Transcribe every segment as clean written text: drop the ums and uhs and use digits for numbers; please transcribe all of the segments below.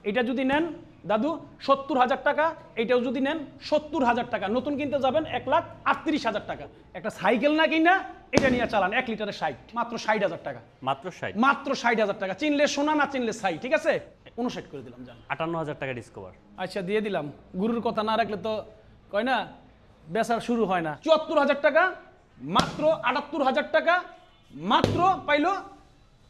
এটা যদি নেন দাদু 70,000 টাকা, এটাও যদি নেন 70,000 টাকা, নতুন কিনতে যাবেন 1,38,000 টাকা। একটা সাইকেল না কিনা এটা নিয়ে চালান 1 লিটারে 60, মাত্র 60,000 টাকা, মাত্র 60,000 টাকা। চিনলে সোনা, না চিনলে ছাই, ঠিক আছে? 59 করে দিলাম, জান 58,000 টাকা ডিসকভার। আচ্ছা দিয়ে দিলাম, গুরুর কথা না রাখলে তো কয় না বেচার শুরু হয় না। 74,000 টাকা, মাত্র 78,000 টাকা, মাত্র পাইলো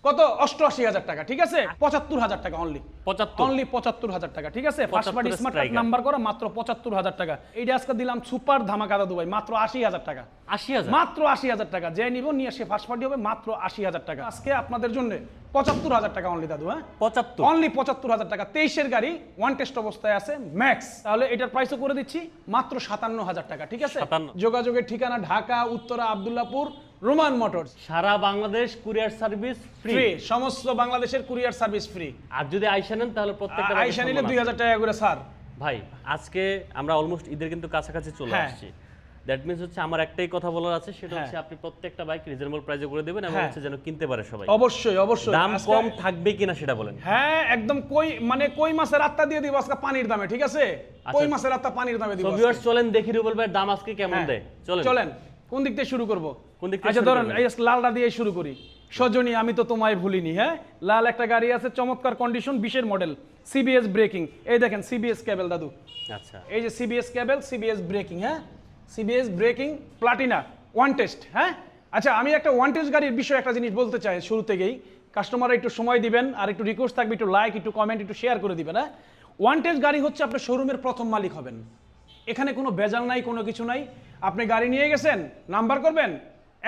কত 88,000 টাকা, ঠিক আছে? 75,000 টাকা অনলি, 75,000 টাকা, ঠিক আছে? First party smart card number করা, মাত্র 75,000 টাকা। এইটা আজকে দিলাম সুপার ধামাকা দাদু ভাই, মাত্র 80,000 টাকা, 80,000, মাত্র 80,000 টাকা। যে নিব নিয়ে সে ফার্স্ট পার্টি হবে, মাত্র 80,000 টাকা। আজকে আপনাদের জন্য 75,000 টাকা অনলি দাদু, হ্যাঁ 75, অনলি 75,000 টাকা। 23-এর গাড়ি, ওয়ান টেস্ট অবস্থায় আছে ম্যাক্স, তাহলে এটার প্রাইসও করে দিচ্ছি মাত্র 57,000 টাকা, ঠিক আছে? যোগাযোগের ঠিকানা ঢাকা উত্তরা আব্দুল্লাহপুর, রোমান মোটরস। সারা বাংলাদেশ কুরিয়ার সার্ভিস ফ্রি, সমস্ত বাংলাদেশের কুরিয়ার সার্ভিস ফ্রি। আর যদি আয়শা নেন তাহলে প্রত্যেকটা আয়শা নিলে 2,000 টাকা করে স্যার। ভাই আজকে আমরা অলমোস্ট ঈদের কিন্তু কাছাকাছি চলে আসছি, দ্যাট মিন্স হচ্ছে আমার একটাই কথা বলার আছে, সেটা হচ্ছে আপনি প্রত্যেকটা বাইক রিজনেবল প্রাইসে করে দেবেন এবং হচ্ছে যেন কিনতে পারে সবাই। অবশ্যই অবশ্যই। দাম কম থাকবে কিনা সেটা বলেন। হ্যাঁ একদম, কই মাছের আত্মা দিয়ে দিব আজকে পানির দামে, ঠিক আছে? কই মাছের আত্মা পানির দামে দিব। সো ভিউয়ার্স চলেন দেখি রুবেল ভাই দাম আজকে কেমন দেয়। চলেন কোন দিক থেকে শুরু করব? কোন দিক থেকে? আচ্ছা ধরেন এই লালটা দিয়ে শুরু করি। সজনী আমি তো তোমায় ভুলিনি, হ্যাঁ লাল একটা গাড়ি আছে, চমৎকার কন্ডিশন, 20-এর মডেল, সিবিএস ব্রেকিং। এই দেখেন সিবিএস কেবল দাদু, আচ্ছা এই যে সিবিএস কেবল, সিবিএস ব্রেকিং, হ্যাঁ CBS breaking Platina one test. হ্যাঁ আচ্ছা আমি একটা ওয়ান টেস্ট গাড়ির বিষয়ে একটা জিনিস বলতে চাই শুরু থেকেই, কাস্টমাররা একটু সময় দিবেন আর একটু রিকোয়েস্ট থাকবে, একটু লাইক, একটু কমেন্ট, একটু শেয়ার করে দিবেন। হ্যাঁ ওয়ান টেস্ট গাড়ি হচ্ছে আপনার শোরুমের প্রথম মালিক হবেন, এখানে কোনো ভেজাল নাই, কোনো কিছু নাই। আপনি গাড়ি নিয়ে গেছেন, নাম্বার করবেন,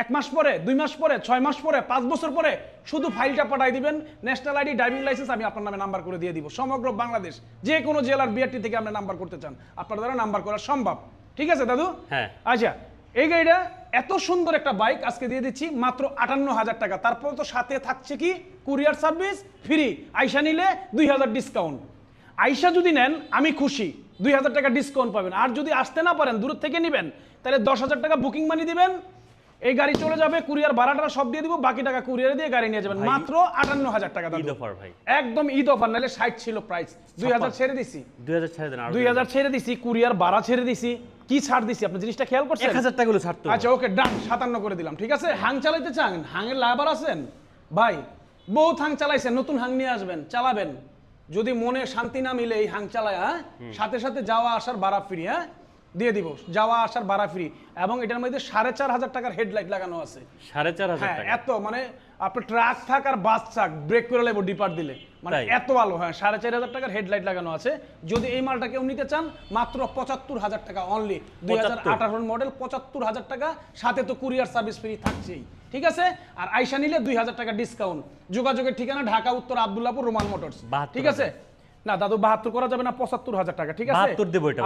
1 মাস পরে, 2 মাস পরে, 6 মাস পরে, 5 বছর পরে শুধু ফাইলটা পাঠাই দিবেন, ন্যাশনাল আইডি, ড্রাইভিং লাইসেন্স, আমি আপনার নামে নাম্বার করে দিয়ে দিব। সমগ্র বাংলাদেশ যে কোনো জেলার বিআরটি থেকে আপনি নাম্বার করতে চান, আপনার দ্বারা নাম্বার করা সম্ভব, ঠিক আছে দাদু? হ্যাঁ আচ্ছা এই গাড়িটা এত সুন্দর একটা বাইক আজকে দিয়ে দিচ্ছি মাত্র 58,000 টাকা। তারপর তো সাথে থাকছে কি কুরিয়ার সার্ভিস ফ্রি, আয়শা নিলে 2,000 ডিসকাউন্ট। আয়শা যদি নেন আমি খুশি, 2,000 টাকা ডিসকাউন্ট পাবেন। আর যদি আসতে না পারেন, দূর থেকে নেবেন, তাহলে 10,000 টাকা বুকিং মানি দিবেন, এই গাড়ি চলে যাবে, কুরিয়ার ভাড়াটা সব দিয়ে দিব, বাকি টাকা কুরিয়ারে দিয়ে গাড়ি নিয়ে যাবেন, মাত্র 58,000 টাকা। ঈদ অফার ভাই, একদম ঈদ অফার, নাহলে 60 ছিল প্রাইস, 2,000 ছেড়ে দিছি, 2,000 ছেড়ে দেন, 2,000 ছেড়ে দিছি, কুরিয়ার ভাড়া ছেড়ে দিছি, কি ছাড় দিছি আপনি জিনিসটা খেয়াল করছেন? 1,000 টাকা গুলো ছাড়তে। আচ্ছা ওকে ডান, 57 করে দিলাম, ঠিক আছে? হাং চালাইতে চান, হাঙের লাভার আছেন ভাই, বহুত হাং চালাইছেন, নতুন হাং নিয়ে আসবেন, চালাবেন, যদি মনে শান্তি না মিলে এই হাং চালায়, হ্যাঁ সাথে সাথে যাওয়া আসার ভাড়া ফ্রি, হ্যাঁ দিয়ে দিব, যাওয়া আসার ভাড়া ফ্রি, এবং এটার মধ্যে 4,500 টাকার হেডলাইট লাগানো আছে। 4,500 টাকা? এত মানে আপনার ট্রাক থাক আর বাস থাক ব্রেক করে লাগবে ডিপার দিলে, মানে এত ভালো। হ্যাঁ 4,500 টাকার হেডলাইট লাগানো আছে। যদি এই মালটা কেউ নিতে চান মাত্র 75,000 টাকা অনলি, 2018 মডেল, 75,000 টাকা, সাথে তো কুরিয়ার সার্ভিস ফ্রি থাকছেই, ঠিক আছে? আর আয়শা নিলে 2,000 টাকা ডিসকাউন্ট। যোগাযোগের ঠিকানা ঢাকা উত্তর আব্দুল্লাহপুর, রোমান মোটরস, ঠিক আছে? না দাদু 72 করা যাবে না, 75,000 টাকা, ঠিক আছে?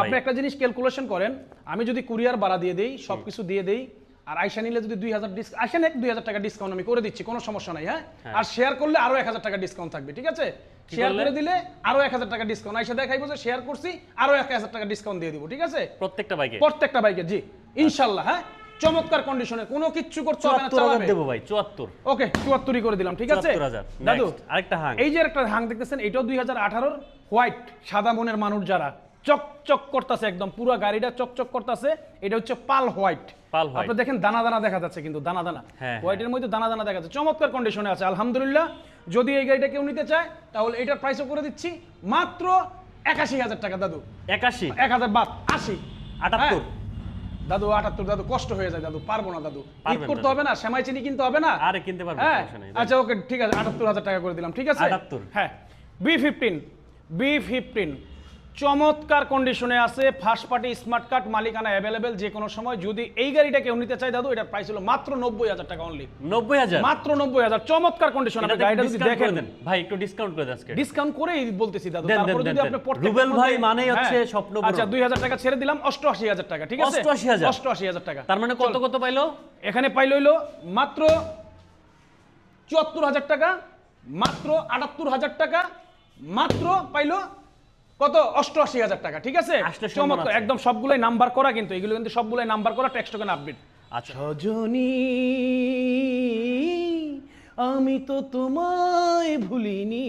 আপনি একটা জিনিস ক্যালকুলেশন করেন, আমি যদি কুরিয়ার ভাড়া দিয়ে দেই, সবকিছু দিয়ে দেই, আর আয়শা নিলে যদি 2,000 আয়শা নেক 2,000 টাকা ডিসকাউন্ট আমি করে দিচ্ছি, কোনো সমস্যা নাই। হ্যাঁ আর শেয়ার করলে আরো 1,000 টাকা ডিসকাউন্ট থাকবে, ঠিক আছে? শেয়ার করে দিলে আরো 1,000 টাকা ডিসকাউন্ট, আয়শা দেখাইবো যে শেয়ার করছি, আরো 1,000 টাকা ডিসকাউন্ট দিয়ে দিব, ঠিক আছে? প্রত্যেকটা বাইকে জি ইনশাআল্লাহ। হ্যাঁ চমৎকার কন্ডিশনে, কোনো কিচ্ছু করতে হবে না, চালাবে। দেব ভাই 74, ওকে 74 করে দিলাম, ঠিক আছে? 74,000 দাদু আরেকটা হাং, এই যে একটা হাং দেখতেছেন, এটাও 2018 হোয়াইট, সাদা মনের মানুষ যারা, চকচক করতেছে একদম, পুরো গাড়িটা চকচক করতেছে। এটা হচ্ছে পাল হোয়াইট, আপনি দেখেন দানা দানা দেখা যাচ্ছে, কিন্তু দানা দানা হোয়াইটের মধ্যে দানা দানা দেখা যাচ্ছে, চমৎকার কন্ডিশনে আছে আলহামদুলিল্লাহ। যদি এই গাড়িটা কেউ নিতে চায় তাহলে এটার প্রাইসও করে দিচ্ছি মাত্র 81,000 টাকা দাদু। 81, 1,000 বাদ 80, 78 দাদু 78 দাদু, কষ্ট হয়ে যায় দাদু, পারবো না দাদু, ঈদ করতে হবে না, সেমাই চিনি কিনতে হবে না, আরে কিনতে পারবেন, সমস্যা নাই। আচ্ছা ওকে ঠিক আছে, 78,000 টাকা করে দিলাম, ঠিক আছে? 78, হ্যাঁ B15 চমৎকার কন্ডিশনে আছে, ফার্স্ট পার্টি স্মার্ট কার্ড, মালিকানা অ্যাভেলেবেল যে কোনো সময়। যদি এই গাড়িটা কেউ নিতে চায় দাদু, এটার প্রাইস হলো মাত্র 90,000 টাকা অনলি, 90,000, মাত্র 90,000, চমৎকার কন্ডিশন। আপনি গাড়িটা যদি দেখেন ভাই একটু ডিসকাউন্ট করে দেন, আজকে ডিসকাউন্ট করেই বলতেছি দাদু। তারপর যদি আপনি রুবেল ভাই মানে হচ্ছে স্বপ্ন, আচ্ছা 2,000 টাকা ছেড়ে দিলাম, 88,000 টাকা, ঠিক আছে? 88,000 টাকা, তার মানে কত পাইলো? এখানে পাইলো হইলো মাত্র 74,000 টাকা, মাত্র 78,000 টাকা, মাত্র পাইলো কত 88,000 টাকা, ঠিক আছে? চমৎকার একদম, সবগুলাই নাম্বার করা, কিন্তু এগুলো কিন্তু সবগুলাই নাম্বার করা, ট্যাক্স টোকেন আপডেট। আচ্ছা সজনী আমি তো তোমায় ভুলিনি,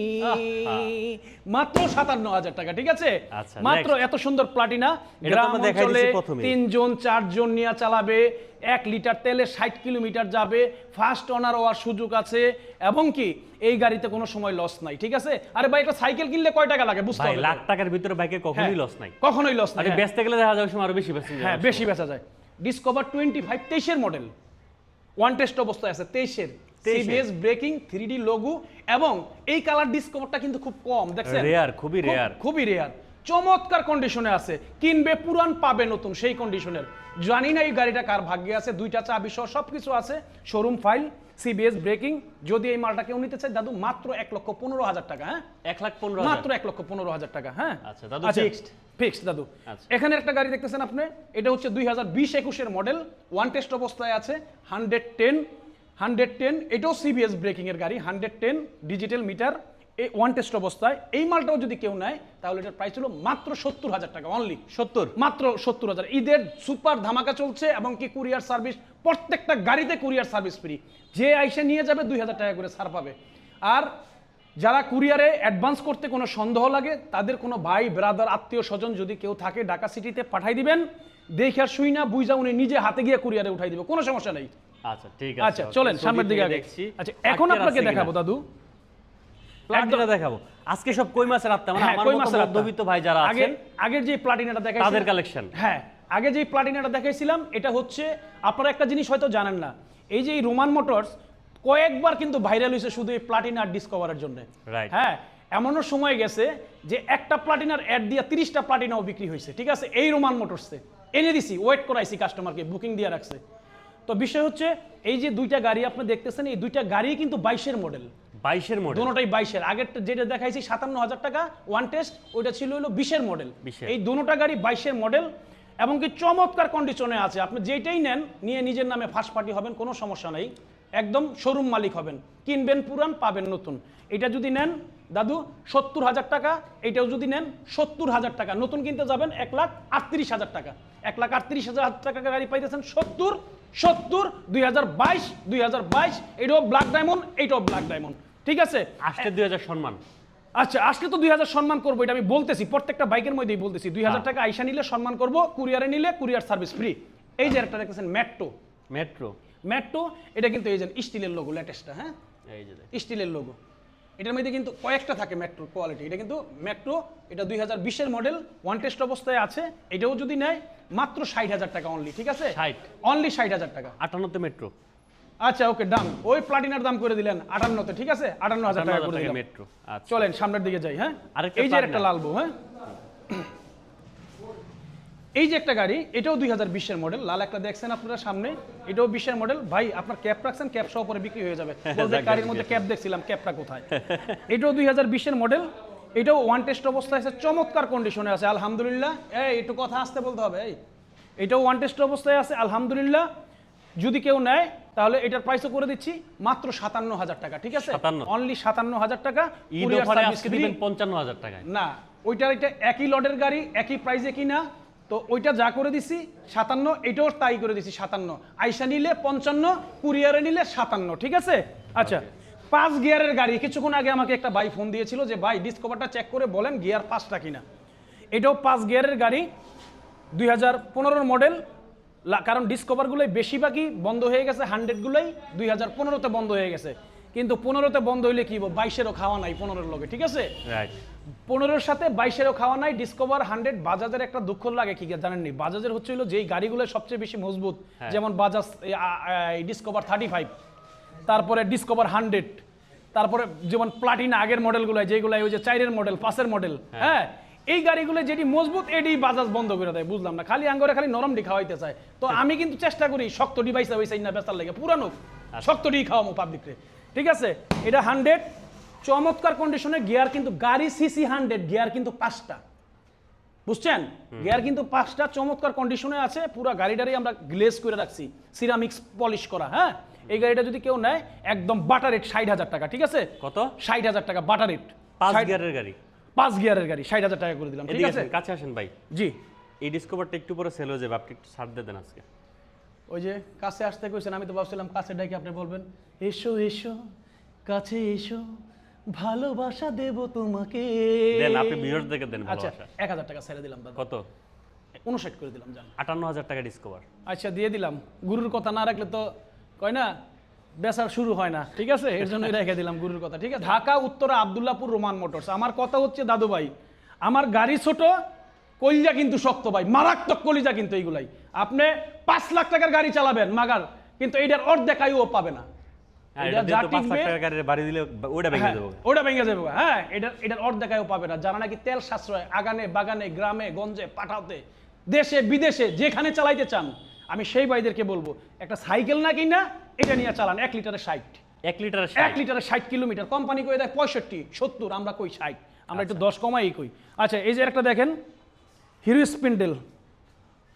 মাত্র 57,000 টাকা, ঠিক আছে? আচ্ছা, মাত্র এত সুন্দর প্লাটিনা, এটা তো গ্রাম আমরা দেখাই অঞ্চলে দিয়েছি প্রথমেই। 3 জন 4 জন নিয়ে চালাবে, 1 লিটার তেলে 60 কিলোমিটার যাবে, ফার্স্ট ওনার হওয়ার সুযোগ আছে, এবং কি এই গাড়িতে কোনো সময় লস নাই, ঠিক আছে? আরে ভাই একটা সাইকেল কিনলে কয় টাকা লাগে বুঝতে ভাই হবে। লাখ টাকার ভিতরে বাইকে কখনোই লস নাই, কখনোই লস নাই। আরে বেচতে গেলে দেখা যাবে সময় আরো বেশি বেচতে হ্যাঁ বেশি বেচা যায়। ডিসকভার 25 23 মডেল, ওয়ান টেস্ট অবস্থায় আছে, 23 সিবিএস ব্রেকিং, 3D লোগো, এবং এই কালার ডিসকভারটা কিন্তু খুব কম, দেখছেন? রেয়ার, খুবই রেয়ার, খুবই রেয়ার, চমৎকার কন্ডিশনে আছে, কিনবে পুরান পাবে নতুন, সেই কন্ডিশনের। জানি না এই গাড়িটা কার ভাগ্যে আছে, 2টা চাবি সহ সবকিছু আছে, শোরুম ফাইল, সিবিএস ব্রেকিং। যদি এই মালটা কেউ নিতে চায় দাদু মাত্র 1,15,000 টাকা। হ্যাঁ 1,15,000 মাত্র 1,15,000 টাকা। হ্যাঁ আচ্ছা দাদু, ফিক্সড ফিক্সড দাদু। আচ্ছা। এখানে একটা গাড়ি দেখতেছেন আপনি, এটা হচ্ছে 2020-21 এর মডেল, ওয়ান টেস্ট অবস্থায় আছে, 110, এটাও সিবিএস ব্রেকিং এর গাড়ি, 110 ডিজিটাল মিটার, এই ওয়ান টেস্ট অবস্থায়। এই মালটাও যদি কেউ নেয় তাহলে এটার প্রাইস হলো মাত্র 70,000 টাকা অনলি। 70 মাত্র 70,000। ঈদের সুপার ধামাকা চলছে, এবং কি কুরিয়ার সার্ভিস, প্রত্যেকটা গাড়িতে কুরিয়ার সার্ভিস ফ্রি, যে আইসা নিয়ে যাবে 2,000 টাকা করে ছাড় পাবে। আর যারা কুরিয়ারে অ্যাডভান্স করতে কোনো সন্দেহ লাগে, তাদের কোনো ভাই ব্রাদার আত্মীয় স্বজন যদি কেউ থাকে ঢাকা সিটিতে পাঠাই দিবেন, দেখে আর শুই না বুঝা উনি নিজে হাতে গিয়ে কুরিয়ারে উঠাই দিবে, কোনো সমস্যা নেই। আচ্ছা ঠিক আছে, আচ্ছা চলেন সামনের দিকে আগে। দেখছি। আচ্ছা এখন আপনাকে দেখাবো দাদু, প্লাটিনা দেখাবো আজকে, সব কই মাছের আত্মা, মানে হ্যাঁ, আমার কই মতো মাছের আত্মা। মধ্যবিত্ত ভাই যারা আছেন আগের যে প্লাটিনাটা দেখাইছি তাদের কালেকশন। হ্যাঁ আগে যে প্লাটিনাটা দেখাইছিলাম, এটা হচ্ছে আপনারা একটা জিনিস হয়তো জানেন না, এই যে এই রোমান মোটরস কয়েকবার কিন্তু ভাইরাল হয়েছে শুধু এই প্লাটিনা আর ডিসকভারের জন্য। Right. হ্যাঁ এমনও সময় গেছে যে একটা প্লাটিনার অ্যাড দিয়ে 30টা প্লাটিনাও বিক্রি হয়েছে, ঠিক আছে? এই রোমান মোটরসে এনে দিছি, ওয়েট করাইছি কাস্টমারকে, বুকিং দিয়ে রাখছে। তো বিষয় হচ্ছে এই যে দুইটা গাড়ি আপনি দেখতেছেন, এই দুইটা গাড়ি কিন্তু 22-এর মডেল, 22-এর মডেল, দুটোটাই 22-এর। আগেরটা যেটা দেখাইছি 57,000 টাকা ওয়ান টেস্ট, ওইটা ছিল হলো 20-এর মডেল। 20-এর। এই দুটোটা গাড়ি 22-এর মডেল, এবং কি চমৎকার কন্ডিশনে আছে। আপনি যেটাই নেন নিয়ে নিজের নামে ফার্স্ট পার্টি হবেন, কোনো সমস্যা নেই, একদম শোরুম মালিক হবেন, কিনবেন পুরান পাবেন নতুন। এটা যদি নেন দাদু 70,000 টাকা, এটাও যদি নেন 70,000 টাকা, নতুন কিনতে যাবেন 1,38,000 টাকা, 1,38,000 টাকা গাড়ি পাইতেছেন 70 2022, এটাও ব্ল্যাক ডায়মন্ড, এটাও ব্ল্যাক ডায়মন্ড, ঠিক আছে? আসলে 2000 সম্মান। আচ্ছা আজকে তো 2000 সম্মান করবো, এটা আমি বলতেছি, প্রত্যেকটা বাইকের মধ্যেই বলতেছি, 2000 টাকা আইসা নিলে সম্মান করব, কুরিয়ারে নিলে কুরিয়ার সার্ভিস ফ্রি। এই যে একটা দেখতেছেন মেট্রো, মেট্রো এটা কিন্তু এই যে স্টিলের লোগো, লেটেস্টটা, হ্যাঁ এই যে স্টিলের লোগো, এটার মধ্যে কিন্তু কয়েকটা থাকে মেট্রো কোয়ালিটি। এটা কিন্তু মেট্রো, এটা 2020-এর মডেল, ওয়ান টেস্ট অবস্থায় আছে। এটাও যদি নেয় মাত্র 60,000 টাকা অনলি, ঠিক আছে? 60 অনলি 60,000 টাকা। 58তে মেট্রো। আচ্ছা ওকে ডান, ওই প্লাটিনার দাম করে দিলেন 58তে, ঠিক আছে? 58,000 টাকা করে দিলাম। মেট্রো। আচ্ছা চলেন সামনের দিকে যাই। হ্যাঁ আরেকটা এই যে একটা প্লাটিনা। লাল বউ, হ্যাঁ এই যে একটা গাড়ি, এটাও 2020-এর মডেল, লাল একটা দেখছেন আপনারা সামনে, এটাও 20-এর মডেল। ভাই আপনার ক্যাপ রাখছেন, ক্যাপ সহ পরে বিক্রি হয়ে যাবে, বলতে গাড়ির মধ্যে ক্যাপ দেখছিলাম, ক্যাপটা কোথায়? এটাও 2020-এর মডেল, এটাও ওয়ান টেস্ট অবস্থায় আছে, চমৎকার কন্ডিশনে আছে আলহামদুলিল্লাহ। একটু কথা আসতে বলতে হবে। এটাও ওয়ান টেস্ট অবস্থায় আছে আলহামদুলিল্লাহ। যদি কেউ নেয় তাহলে এটার প্রাইসও করে দিচ্ছি মাত্র 57,000 টাকা, ঠিক আছে? 57 অনলি 57,000 টাকা। ঈদ কুরিয়ার অফারে সার্ভিস আজকে ফ্রি। দিবেন 55,000 টাকায়। না ওইটা এটা একই লটের গাড়ি, একই প্রাইসে কিনা, তো ওইটা যা করে দিছি 57, এটাও তাই করে দিছি 57। আইসা নিলে 55, কুরিয়ারে নিলে 57, ঠিক আছে? আচ্ছা 5 গিয়ারের গাড়ি, কিছুক্ষণ আগে আমাকে একটা ভাই ফোন দিয়েছিল যে ভাই ডিসকভারটা চেক করে বলেন গিয়ার 5টা কিনা। এটাও 5 গিয়ারের গাড়ি, 2015-এর মডেল, কারণ ডিসকভারগুলোই বেশিরভাগই বন্ধ হয়ে গেছে, 100গুলোই 2015-তে বন্ধ হয়ে গেছে। কিন্তু 15-তে বন্ধ হইলে কি 22-এরও খাওয়া নাই 15-এর লগে, ঠিক আছে? রাইট, 15-এর সাথে 22-এরও খাওয়া নাই। ডিসকভার 100 বাজাজের একটা দুঃখ লাগে কি জানেননি, বাজাজের হচ্ছে হলো যেই গাড়িগুলো সবচেয়ে বেশি মজবুত, যেমন বাজাজ ডিসকভার 35, তারপরে ডিসকভার 100, তারপরে যেমন প্লাটিনা আগের মডেলগুলো যেগুলো ওই যে 4-এর মডেল 5-এর মডেল, হ্যাঁ এই গাড়িগুলো যেটি মজবুত এটি বাজাজ বন্ধ করে দেয়, বুঝলাম না, খালি আঙ্গরে খালি নরম ডি খাওয়াইতে চায়। তো আমি কিন্তু চেষ্টা করি শক্ত ডিভাইস ওই না বেচার লাগে, পুরানো শক্ত ডি খাওয়াবো পাবলিকরে, ঠিক আছে? এটা 100 চমৎকার কন্ডিশনে, গিয়ার কিন্তু গাড়ি সিসি 100, গিয়ার কিন্তু 5টা, বুঝছেন? গিয়ার কিন্তু 5টা চমৎকার কন্ডিশনে আছে, পুরো গাড়িটারই আমরা গ্লেজ করে রাখছি, সিরামিক্স পলিশ করা। হ্যাঁ এই গাড়িটা যদি কেউ নেয় একদম বাটার রেট 60,000 টাকা, ঠিক আছে? কত? 60,000 টাকা বাটার রেট। 5 গিয়ারের গাড়ি, 5 গিয়ারের গাড়ি 60,000 টাকা করে দিলাম, ঠিক আছে? কাছে আসেন ভাই। জি এই ডিসকভারটা একটু পরে সেল হয়ে যাবে, আপনি একটু ছাড় দিয়ে দেন আজকে। ওই যে কাছে আসতে কইছেন, আমি তো ভাবছিলাম কাছে ডাকি আপনি বলবেন এসো এসো কাছে এসো ভালোবাসা দেব তোমাকে। দেন আপনি ভিউয়ারদেরকে দেন আচ্ছা ভালোবাসা। 1000 টাকা ছেড়ে দিলাম দাদা, কত? 59 করে দিলাম জান। 58,000 টাকা ডিসকভার। আচ্ছা দিয়ে দিলাম, গুরুর কথা না রাখলে তো কয় না বেচার শুরু হয় না, ঠিক আছে, এর জন্যই রেখে দিলাম গুরুর কথা, ঠিক আছে। Dhaka Uttara Abdullahpur Roman motors. আমার কথা হচ্ছে দাদু ভাই, আমার গাড়ি ছোট, কলিজা কিন্তু শক্ত ভাই, মারাত্মক কলিজা কিন্তু এইগুলাই। আপনি 5 লাখ টাকার গাড়ি চালাবেন মাগার, কিন্তু এইটার অর্ধেক আয়ুও পাবে না। এটা দিয়ে তো 5 লাখ টাকার গাড়ির বাড়ি দিলে ওটা ভেঙে যাবে। ওটা ভেঙে যাবে, হ্যাঁ, এটার অর্ধেক আয়ু পাবে না। যারা নাকি তেল সাশ্রয় আগানে বাগানে গ্রামে গঞ্জে পাঠাতে দেশে বিদেশে যেখানে চালাইতে চান, আমি সেই ভাইদেরকে বলবো একটা সাইকেল না কিনা এটা নিয়ে চালান। 1 লিটারে 60, 1 লিটারে 1 লিটারে 60 কিলোমিটার। কোম্পানি কই দেয় 65 70, আমরা কই 60, আমরা একটু 10 কমাই কই। আচ্ছা এই যে একটা দেখেন হিরো স্প্যান্ডেল,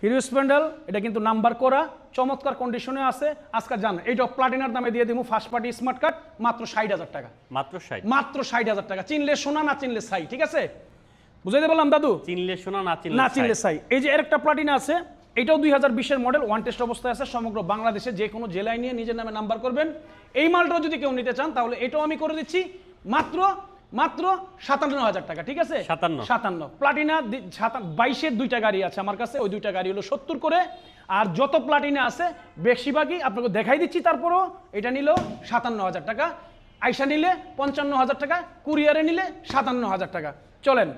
হিরো স্প্যান্ডেল, এটা কিন্তু নাম্বার করা, চমৎকার কন্ডিশনে আছে। আজকে জান এইটা প্লাটিনার দামে দিয়ে দিব, ফার্স্ট পার্টি স্মার্ট কার্ড, মাত্র 60,000 টাকা। মাত্র 60, মাত্র 60,000 টাকা। চিনলে সোনা, না চিনলে ছাই, ঠিক আছে, বুঝাইতে বললাম দাদু? চিনলে সোনা, না চিনলে ছাই। এই যে আরেকটা প্লাটিনা আছে, এটাও 2020-এর মডেল, ওয়ান টেস্ট অবস্থায় আছে। সমগ্র বাংলাদেশে যে কোনো জেলায় নিয়ে নিজের নামে নাম্বার করবেন। এই মালটাও যদি কেউ নিতে চান তাহলে এটাও আমি করে দিচ্ছি মাত্র 57,000 টাকা, ঠিক আছে। 57 প্লাটিনা 22-এর 2টা গাড়ি আছে আমার কাছে, ওই 2টা গাড়ি হলো 70 করে। আর যত প্লাটিনা আছে বেশিরভাগই আপনাকে দেখাই দিচ্ছি। তারপরও এটা নিল 57,000 টাকা, আইসা নিলে 55,000 টাকা, কুরিয়ারে নিলে 57,000 টাকা। চলেন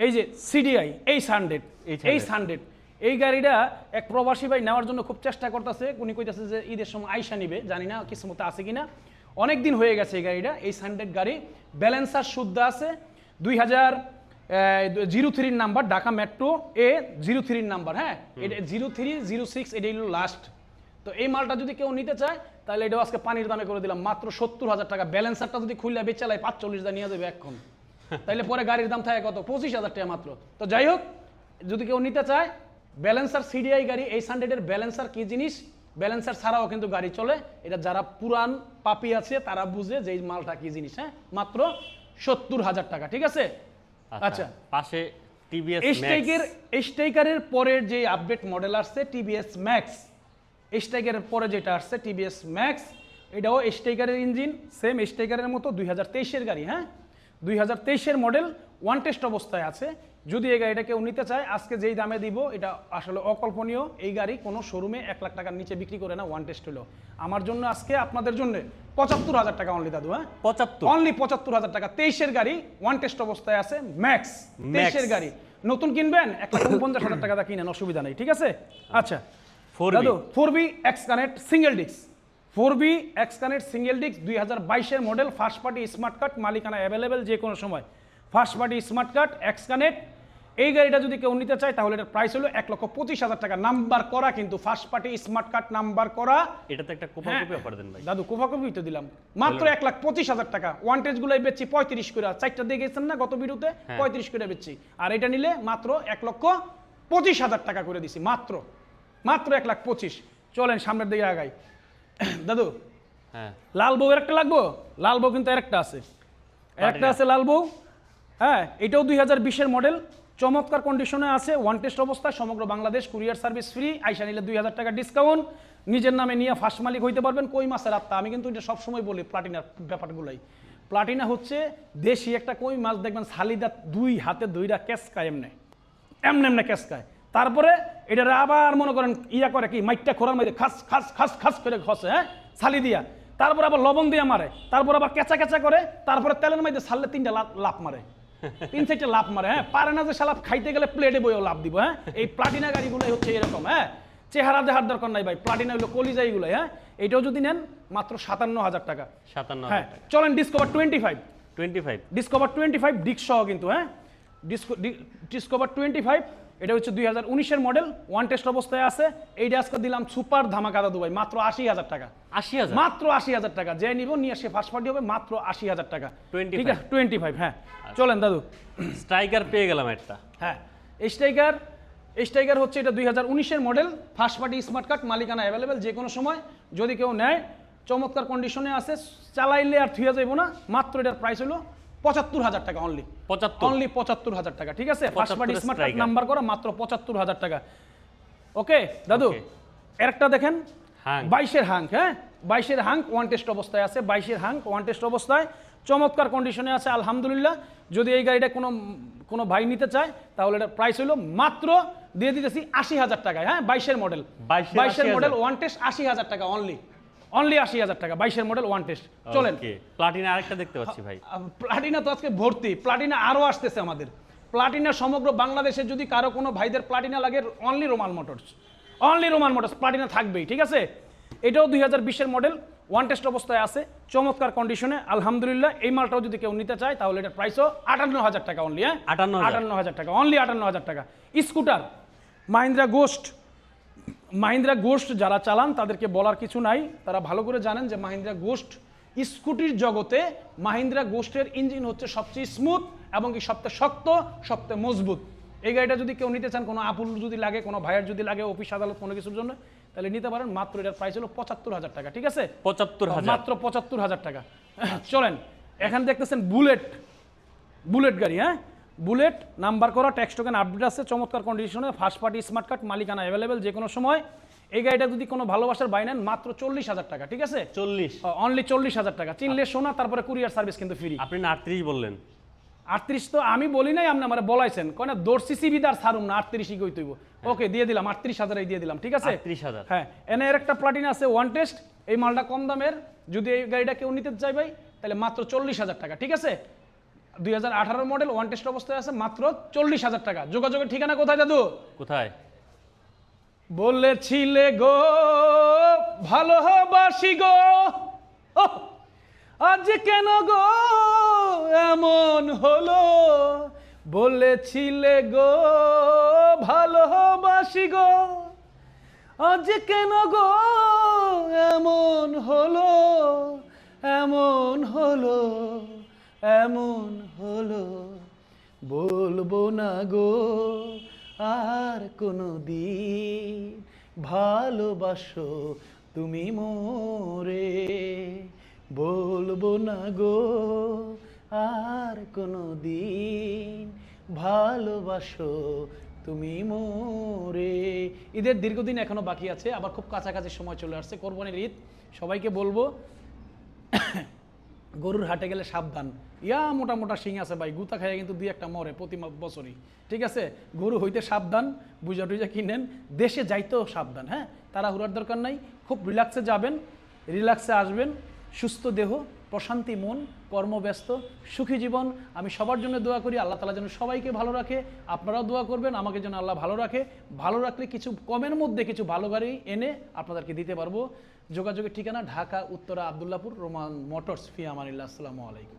এই যে সিডিআই এই সানডেড, এই গাড়িটা এক প্রবাসী ভাই নেওয়ার জন্য খুব চেষ্টা করতেছে। উনি কইতাছে যে ঈদের সময় আইসা নিবে, জানি না কিসমতে আছে কিনা। অনেক দিন হয়ে গেছে এই গাড়িটা, এই সানডেড গাড়ি। ব্যালেন্সার শুদ্ধ আছে, 2003 নাম্বার, ঢাকা মেট্রো এ 03 নাম্বার, হ্যাঁ, এটা 0306, এটা হলো লাস্ট। তো এই মালটা যদি কেউ নিতে চায় তাহলে এটাও আজকে পানির দামে করে দিলাম মাত্র 70,000 টাকা। ব্যালেন্সারটা যদি খুললে বেচালায় 45 নিয়ে যাবে এখন, তাইলে পরে গাড়ির দাম থাকে কত? 25,000 টাকা মাত্র। তো যাই হোক, যদি কেউ নিতে চায় ব্যালেন্সার সিডিআই গাড়ি, এই সানডেডের ব্যালেন্সার কি জিনিস, ব্যালেন্সার ছাড়াও কিন্তু গাড়ি চলে। এটা যারা পুরান পাপি আছে তারা বুঝে যে এই মালটা কি জিনিস, হ্যাঁ, মাত্র 70,000 টাকা, ঠিক আছে। আচ্ছা পাশে টিভিএস স্ট্রাইকারের পরের যে আপডেট মডেল আসছে টিভিএস ম্যাক্স, স্ট্রাইকারের পরে যেটা আসছে টিভিএস ম্যাক্স, এটাও স্ট্রাইকারের ইঞ্জিন, সেম স্ট্রাইকারের মতো 2023-এর গাড়ি, হ্যাঁ, 2023-এর মডেল, ওয়ান টেস্ট অবস্থায় আছে। যদি এই গাড়িটা কেউ নিতে চায় আজকে যেই দামে দিব এটা আসলে অকল্পনীয়। এই গাড়ি কোনো শোরুমে 1 লাখ টাকার নিচে বিক্রি করে না, ওয়ান টেস্ট হলো। আমার জন্য আজকে আপনাদের জন্য 75,000 টাকা অনলি দাদু, হ্যাঁ, 75, অনলি 75,000 টাকা। 23-এর গাড়ি, ওয়ান টেস্ট অবস্থায় আছে, ম্যাক্স 23-এর গাড়ি। নতুন কিনবেন 1,49,000 টাকা দা কিনেন, অসুবিধা নেই, ঠিক আছে। আচ্ছা দাদু 4B X connect single disc, 4B X connect single disc, 2022-এর model, first party smart card, মালিকানা অ্যাভেলেবেল যে কোনো সময়, first party smart card X connect. এই গাড়িটা যদি কেউ নিতে চায় তাহলে এটার প্রাইস হলো 1,25,000 টাকা, নাম্বার করা কিন্তু, first party smart card number করা। এটাতে একটা কোপা কপি অফার দেন ভাই। দাদু কোপা কপি তো দিলাম মাত্র 1,25,000 টাকা। ওয়ান টেজ গুলাই বেচছি 35 করে, 4টা দিয়ে গেছেন না গত ভিডিওতে, 35 করে বেচছি। আর এটা নিলে মাত্র 1,25,000 টাকা করে দিছি, মাত্র 1,25,000। চলেন সামনের দিকে আগাই দাদু। হ্যাঁ, লাল বউ একটা লাগবো, লাল বউ কিন্তু আরেকটা আছে, লাল বউ, হ্যাঁ, এটাও 2020-এর মডেল, চমৎকার কন্ডিশনে আছে, ওয়ান টেস্ট অবস্থায়, সমগ্র বাংলাদেশ কুরিয়ার সার্ভিস ফ্রি। আইসা নিলে 2,000 টাকা ডিসকাউন্ট, নিজের নামে নিয়ে ফার্স্ট মালিক হইতে পারবেন। কই মাছের আত্মা, আমি কিন্তু এটা সবসময় বলি প্লাটিনার ব্যাপারগুলাই। প্লাটিনা হচ্ছে দেশি একটা কই মাছ, দেখবেন সালিদা 2 হাতে ধইরা ক্যাসকায়, এমনে ক্যাসকায়। তারপরে এটা আবার মনে করেন ইয়া করে কি, মাইটটা খোরার মধ্যে খাস খাস খাস খাস করে খসে, হ্যাঁ, ছালি দিয়া, তারপর আবার লবণ দিয়ে মারে, তারপর আবার কেঁচা কেঁচা করে, তারপরে তেলের মধ্যে ছাড়লে 3টা লাভ মারে, 3-4টা লাভ মারে, হ্যাঁ, পারে না যে সালাপ খাইতে গেলে প্লেটে বইও লাভ দিব, হ্যাঁ। এই প্লাটিনা গাড়িগুলোই হচ্ছে এরকম, হ্যাঁ, চেহারা দেখার দরকার নাই ভাই, প্লাটিনা হলো কলিজা এইগুলো, হ্যাঁ। এটাও যদি নেন মাত্র 57,000 টাকা, 57,000 হ্যাঁ। টাকা। চলেন ডিসকভার 25, ডিসকভার 25 ডিস্ক সহ কিন্তু, হ্যাঁ, ডিসকভার 25, এটা হচ্ছে 2019-এর মডেল, ওয়ান টেস্ট অবস্থায় আছে। এইটা আজকে দিলাম সুপার ধামাকা দাদু ভাই, মাত্র 80,000 টাকা, 80,000, মাত্র 80,000 টাকা। যে নিব নিয়ে সে ফার্স্ট পার্টি হবে, মাত্র 80,000 টাকা, 25, ঠিক আছে, 25, হ্যাঁ। চলেন দাদু, স্ট্রাইকার পেয়ে গেলাম একটা, হ্যাঁ, স্ট্রাইকার হচ্ছে এটা 2019-এর model, first party smart card, মালিকানা অ্যাভেলেবেল যে কোনো সময়, যদি কেউ নেয় চমৎকার কন্ডিশনে আছে, চালাইলে আর থুয়া যাইব না। মাত্র এটার প্রাইস হলো 75,000 টাকা, অনলি 75,000 টাকা, ঠিক আছে। First party smart card number করা, মাত্র 75,000 টাকা। ওকে দাদু, এরটা দেখেন 22-এর হাঙ্ক, হ্যাঁ, 22-এর হাঙ্ক ওয়ান টেস্ট অবস্থায় আছে, 22-এর হাঙ্ক ওয়ান টেস্ট অবস্থায়, চমৎকার কন্ডিশনে আছে আলহামদুলিল্লাহ। যদি এই গাড়িটা কোনো ভাই নিতে চায় তাহলে এটা প্রাইস হলো মাত্র দিয়ে দিতেছি 80,000 টাকায়। হ্যাঁ, 22-এর মডেল, 22-এর মডেল ওয়ান টেস্ট 80,000 টাকা অনলি 80,000 টাকা, 22-এর মডেল ওয়ান টেস্ট। চলেন প্লাটিনা আরেকটা দেখতে পাচ্ছি ভাই। প্লাটিনা তো আজকে ভর্তি, প্লাটিনা আরও আসতেছে আমাদের। প্লাটিনা সমগ্র বাংলাদেশে যদি কারো কোনো ভাইদের প্লাটিনা লাগে, অনলি রোমান মোটরস, প্লাটিনা থাকবেই, ঠিক আছে। এটাও 2020-এর মডেল, ওয়ান টেস্ট অবস্থায় আছে, চমৎকার কন্ডিশনে আলহামদুলিল্লাহ। এই মালটাও যদি কেউ নিতে চায় তাহলে এটার প্রাইসও 58,000 টাকা অনলি। হ্যাঁ, 58,000 টাকা অনলি, 58,000 টাকা। স্কুটার মাহিন্দ্রা গোস্ট যারা চালান তাদেরকে বলার কিছু নাই, তারা ভালো করে জানেন যে মাহিন্দ্রা গোস্ট স্কুটির জগতে মাহিন্দ্রা গোস্টের ইঞ্জিন হচ্ছে সবচেয়ে স্মুথ এবং কি সবচেয়ে শক্ত, সবচেয়ে মজবুত। এই গাড়িটা যদি কেউ নিতে চান, কোনো আপুল যদি লাগে, কোনো ভাইয়ের যদি লাগে অফিস আদালত কোনো কিছুর জন্য, তাহলে নিতে পারেন। মাত্র এটার প্রাইস হলো 75,000 টাকা, ঠিক আছে, 75,000, মাত্র 75,000 টাকা। চলেন, এখানে দেখতেছেন বুলেট গাড়ি। হ্যাঁ, বুলেট নাম্বার করা, ট্যাক্স টোকেন আপডেট আছে, চমৎকার কন্ডিশনে, ফার্স্ট পার্টি স্মার্ট কার্ড, মালিকানা অ্যাভেলেবেল যে কোনো সময়। এই গাড়িটা যদি কোনো ভালোবাসার বাই নেন মাত্র 40,000 টাকা, ঠিক আছে, 40, অনলি 40,000 টাকা। চিনলে শোনা, তারপরে কুরিয়ার সার্ভিস কিন্তু ফ্রি। আপনি 38 বললেন। 38 তো আমি বলি নাই, আপনি আমার বলাইছেন, কেন দর্শি সিবিদার ছাড়ুম না, 38ই কই তৈব। ওকে, দিয়ে দিলাম 38,000 দিয়ে দিলাম, ঠিক আছে, 38,000। হ্যাঁ, এনে এর একটা প্লাটিনা আছে ওয়ান টেস্ট, এই মালটা কম দামের, যদি এই গাড়িটা কেউ নিতে চাই ভাই তাহলে মাত্র 40,000 টাকা, ঠিক আছে। 2018 মডেল, ওয়ান টেস্ট অবস্থায় আছে, মাত্র 40,000 টাকা। যোগাযোগের ঠিকানা কোথায় দাদু? কোথায়? বলেছিলে গো ভালোবাসি গো, আজ কেন গো এমন হলো, বলেছিলে গো ভালোবাসি গো, আজ কেন গো এমন হলো, এমন হলো, এমন হলো, বলবো না গো আর কোনো দিন, ভালোবাসো তুমি মোরে, বলবো না গো আর কোনো দিন, ভালোবাসো তুমি মোরে। ঈদের দীর্ঘদিন এখনো বাকি আছে, আবার খুব কাছাকাছি সময় চলে আসছে, কোরবানির ঈদ। সবাইকে বলবো গরুর হাটে গেলে সাবধান, মোটা মোটা শিং আছে ভাই, গুতা খাইয়া কিন্তু 2-1টা মরে প্রতি বছরই, ঠিক আছে। গরু হইতে সাবধান, বুঝা টুজা কিনেন, দেশে যাইতেও সাবধান। হ্যাঁ, তাড়াহুড়ার দরকার নাই, খুব রিল্যাক্সে যাবেন, রিল্যাক্সে আসবেন, সুস্থ দেহ, প্রশান্তি মন, কর্মব্যস্ত, সুখী জীবন। আমি সবার জন্য দোয়া করি, আল্লাহ তাআলা যেন সবাইকে ভালো রাখে। আপনারাও দোয়া করবেন আমাকে যেন আল্লাহ ভালো রাখে। ভালো রাখলে কিছু কমের মধ্যে কিছু ভালো গাড়ি এনে আপনাদেরকে দিতে পারবো। যোগাযোগের ঠিকানা ঢাকা উত্তরা আব্দুল্লাহপুর, রোমান মোটরস, ফি আমানিল্লাহ। আসসালামু আলাইকুম।